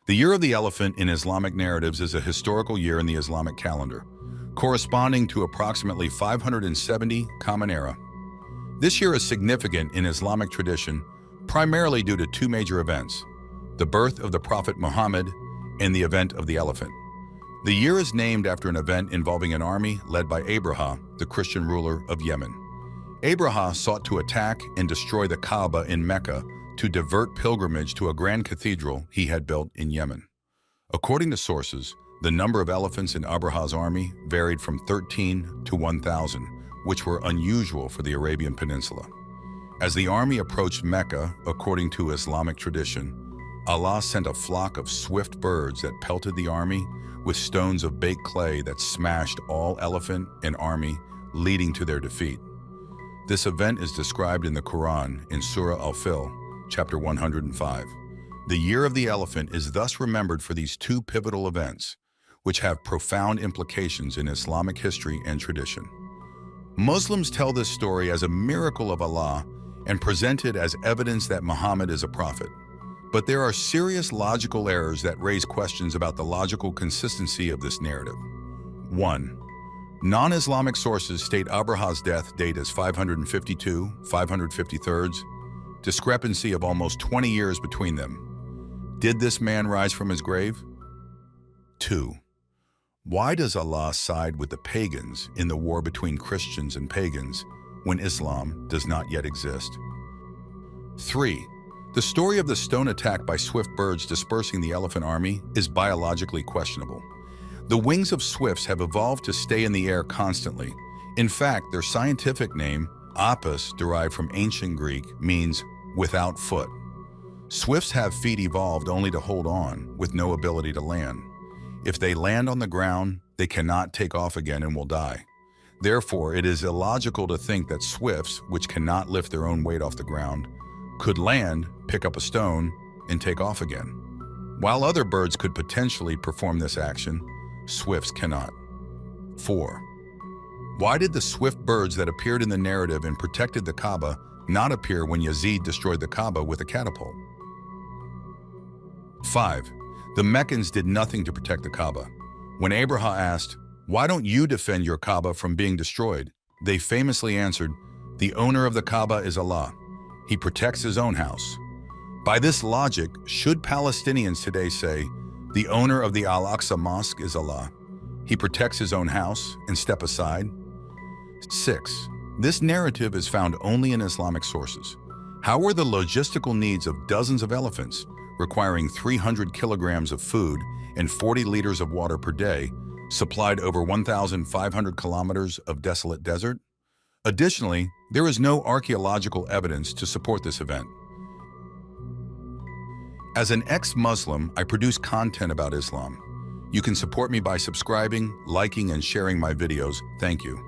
The Year of the Elephant in Islamic narratives is a historical year in the Islamic calendar, corresponding to approximately 570 Common Era. This year is significant in Islamic tradition, primarily due to two major events: the birth of the Prophet Muhammad and the event of the elephant. The year is named after an event involving an army led by Abraha, the Christian ruler of Yemen. Abraha sought to attack and destroy the Kaaba in Mecca to divert pilgrimage to a grand cathedral he had built in Yemen. According to sources, the number of elephants in Abraha's army varied from 13 to 1,000, which were unusual for the Arabian Peninsula. As the army approached Mecca, according to Islamic tradition, Allah sent a flock of swift birds that pelted the army with stones of baked clay that smashed all elephant and army, leading to their defeat. This event is described in the Quran in Surah Al-Fil, chapter 105. The Year of the Elephant is thus remembered for these two pivotal events, which have profound implications in Islamic history and tradition. Muslims tell this story as a miracle of Allah and present it as evidence that Muhammad is a prophet. But there are serious logical errors that raise questions about the logical consistency of this narrative. 1. Non-Islamic sources state Abraha's death date as 552, 553, discrepancy of almost 20 years between them. Did this man rise from his grave? 2. Why does Allah side with the pagans in the war between Christians and pagans when Islam does not yet exist? 3. The story of the stone attack by swift birds dispersing the elephant army is biologically questionable. The wings of swifts have evolved to stay in the air constantly. In fact, their scientific name, apis, derived from ancient Greek, means without foot. Swifts have feet evolved only to hold on, with no ability to land. If they land on the ground, they cannot take off again and will die. Therefore, it is illogical to think that swifts, which cannot lift their own weight off the ground, could land, pick up a stone, and take off again. While other birds could potentially perform this action, swifts cannot. 4. Why did the swift birds that appeared in the narrative and protected the Kaaba not appear when Yazid destroyed the Kaaba with a catapult? 5. The Meccans did nothing to protect the Kaaba. When Abraha asked, "Why don't you defend your Kaaba from being destroyed?" they famously answered, "The owner of the Kaaba is Allah. He protects his own house." By this logic, should Palestinians today say, "The owner of the Al-Aqsa Mosque is Allah. He protects his own house," and step aside? 6. This narrative is found only in Islamic sources. How were the logistical needs of dozens of elephants, requiring 300 kilograms of food and 40 liters of water per day, supplied over 1,500 kilometers of desolate desert? Additionally, there is no archaeological evidence to support this event. As an ex-Muslim, I produce content about Islam. You can support me by subscribing, liking, and sharing my videos. Thank you.